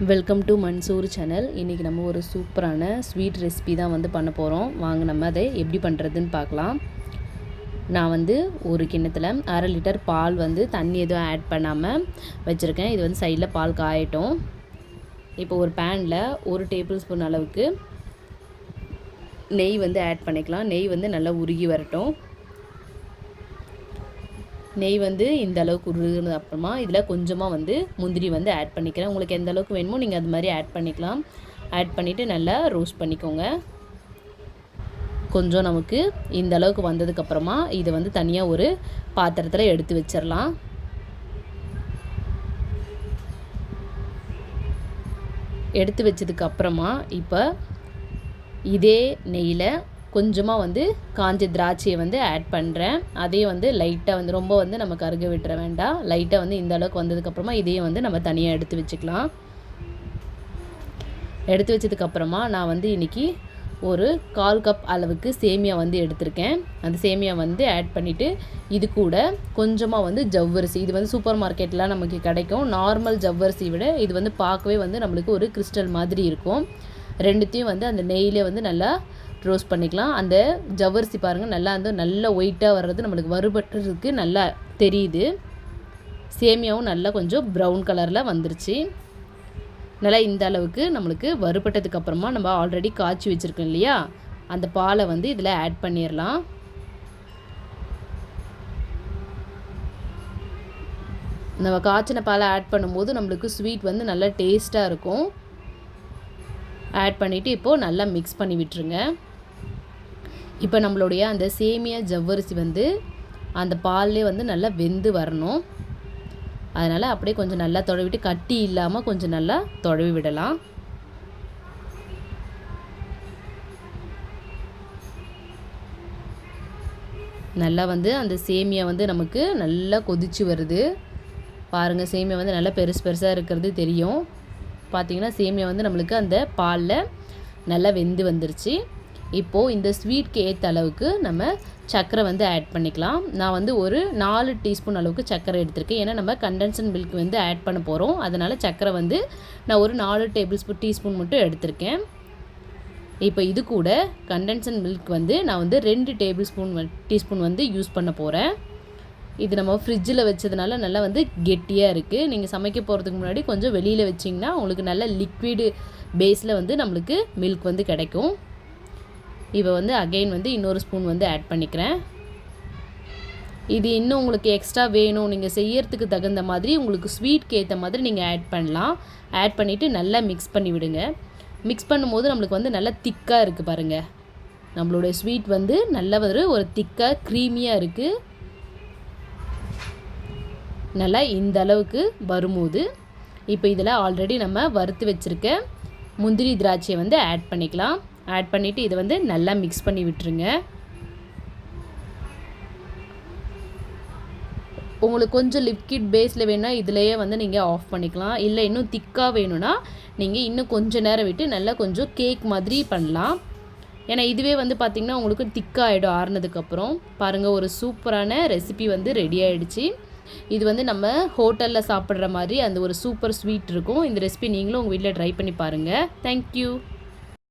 Welcome to Mansoor channel. இன்றைக்கி நம்ம ஒரு சூப்பரான ஸ்வீட் ரெசிபி தான் பண்ண போகிறோம். வாங்க நம்ம அதை எப்படி பண்ணுறதுன்னு பார்க்கலாம். நான் ஒரு கிண்ணத்தில் 1/2 லிட்டர் பால் தண்ணி எதுவும் ஆட் பண்ணாமல் வச்சுருக்கேன். இது சைடில் பால் காயட்டும். இப்போ ஒரு பேனில் 1 டேபிள் ஸ்பூன் அளவுக்கு நெய் ஆட் பண்ணிக்கலாம். நெய் நல்லா உருகி வரட்டும். நெய் இந்த அளவுக்கு உருகுனது அப்புறமா இதில் கொஞ்சமாக முந்திரி ஆட் பண்ணிக்கிறேன். உங்களுக்கு எந்த அளவுக்கு வேணுமோ நீங்கள் அது மாதிரி ஆட் பண்ணிக்கலாம். ஆட் பண்ணிவிட்டு நல்லா ரோஸ்ட் பண்ணிக்கோங்க. கொஞ்சம் நமக்கு இந்த அளவுக்கு வந்ததுக்கப்புறமா இதை தனியாக ஒரு பாத்திரத்தில் எடுத்து வச்சிடலாம். எடுத்து வச்சதுக்கப்புறமா இப்போ இதே நெய்யில் கொஞ்சமாக காஞ்ச திராட்சையை ஆட் பண்ணுறேன். அதையும் லைட்டாக ரொம்ப நம்ம கருக விட்டுற வேண்டாம். லைட்டாக இந்த அளவுக்கு வந்ததுக்கப்புறமா இதையும் நம்ம தனியாக எடுத்து வச்சுக்கலாம். எடுத்து வச்சதுக்கப்புறமா நான் இன்றைக்கி ஒரு 1/4 கப் அளவுக்கு சேமியா எடுத்திருக்கேன். அந்த சேமியா ஆட் பண்ணிவிட்டு இது கூட கொஞ்சமாக ஜவ்வரிசி. இது சூப்பர் மார்க்கெட்டில் நமக்கு கிடைக்கும். நார்மல் ஜவ்வரிசி விட இது பார்க்கவே நம்மளுக்கு ஒரு கிறிஸ்டல் மாதிரி இருக்கும். ரெண்டுத்தையும் அந்த நெய்யிலே நல்லா ரோஸ்ட் பண்ணிக்கலாம். அந்த ஜவ்வரிசி பாருங்கள் நல்லா ஒயிட்டாக வர்றது நம்மளுக்கு வறுபட்டுறதுக்கு நல்லா தெரியுது. சேமியாவும் நல்லா கொஞ்சம் ப்ரௌன் கலரில் வந்துருச்சு. நல்லா இந்த அளவுக்கு நம்மளுக்கு வறுபட்டதுக்கப்புறமா நம்ம ஆல்ரெடி காய்ச்சி வச்சுருக்கோம் இல்லையா, அந்த பாலை இதில் ஆட் பண்ணிடலாம். நம்ம காய்ச்சின பாலை ஆட் பண்ணும்போது நம்மளுக்கு ஸ்வீட் நல்லா டேஸ்ட்டாக இருக்கும். ஆட் பண்ணிவிட்டு இப்போது நல்லா மிக்ஸ் பண்ணி விட்டுருங்க. இப்போ நம்மளுடைய அந்த சேமியா ஜவ்வரிசி அந்த பால்லே நல்லா வெந்து வரணும். அதனால் அப்படியே கொஞ்சம் நல்லா தொடைவிட்டு கட்டி இல்லாமல் கொஞ்சம் நல்லா தொடைவி விடலாம். நல்லா அந்த சேமியா நமக்கு நல்லா கொதிச்சு வருது. பாருங்கள், சேமியா நல்லா பெருசு பெருசாக இருக்கிறது தெரியும். பார்த்திங்கன்னா சேமியா நம்மளுக்கு அந்த பாலில் நல்லா வெந்து வந்துருச்சு. இப்போது இந்த ஸ்வீட்க்கு ஏற்ற அளவுக்கு நம்ம சர்க்கரை ஆட் பண்ணிக்கலாம். நான் ஒரு 4 டீஸ்பூன் அளவுக்கு சர்க்கரை எடுத்திருக்கேன். ஏன்னா நம்ம கண்டென்ஸ்டு மில்க் ஆட் பண்ண போகிறோம். அதனால் சர்க்கரை நான் ஒரு 4 டீஸ்பூன் மட்டும் எடுத்திருக்கேன். இப்போ இது கூட கண்டென்ஸ்டு மில்க் நான் 2 டீஸ்பூன் யூஸ் பண்ண போகிறேன். இது நம்ம ஃப்ரிட்ஜில் வச்சதுனால நல்லா கெட்டியாக இருக்குது. நீங்கள் சமைக்க போகிறதுக்கு முன்னாடி கொஞ்சம் வெளியில் வச்சிங்கன்னா உங்களுக்கு நல்ல லிக்விடு பேஸில் நம்மளுக்கு மில்க் கிடைக்கும். இப்போ அகைன் இன்னொரு ஸ்பூன் ஆட் பண்ணிக்கிறேன். இது இன்னும் உங்களுக்கு எக்ஸ்ட்ரா வேணும், நீங்கள் செய்யறதுக்கு தகுந்த மாதிரி உங்களுக்கு ஸ்வீட்க்கு ஏற்ற மாதிரி நீங்கள் ஆட் பண்ணலாம். ஆட் பண்ணிவிட்டு நல்லா மிக்ஸ் பண்ணி விடுங்க. மிக்ஸ் பண்ணும்போது நம்மளுக்கு நல்லா திக்காக இருக்குது பாருங்கள். நம்மளுடைய ஸ்வீட் நல்லா ஒரு திக்காக க்ரீமியாக இருக்குது. நல்லா இந்த அளவுக்கு வரும்போது இப்போ இதில் ஆல்ரெடி நம்ம வறுத்து வச்சுருக்க முந்திரி திராட்சையை ஆட் பண்ணிக்கலாம். ஆட் பண்ணிவிட்டு இதை நல்லா மிக்ஸ் பண்ணி விட்டுருங்க. உங்களுக்கு கொஞ்சம் லிக்விட் பேஸில் வேணால் இதிலையே நீங்கள் ஆஃப் பண்ணிக்கலாம். இல்லை இன்னும் திக்காக வேணும்னா நீங்கள் இன்னும் கொஞ்சம் நேரம் விட்டு நல்லா கொஞ்சம் கேக் மாதிரி பண்ணலாம். ஏன்னா இதுவே பார்த்திங்கன்னா உங்களுக்கு திக்காகிடும் ஆறுனதுக்கப்புறம். பாருங்கள், ஒரு சூப்பரான ரெசிபி ரெடி ஆகிடுச்சு. இது நம்ம ஹோட்டலில் சாப்பிட்ற மாதிரி அந்த ஒரு சூப்பர் ஸ்வீட் இருக்கும். இந்த ரெசிபி நீங்களும் உங்கள் வீட்டில் ட்ரை பண்ணி பாருங்கள். தேங்க்யூ.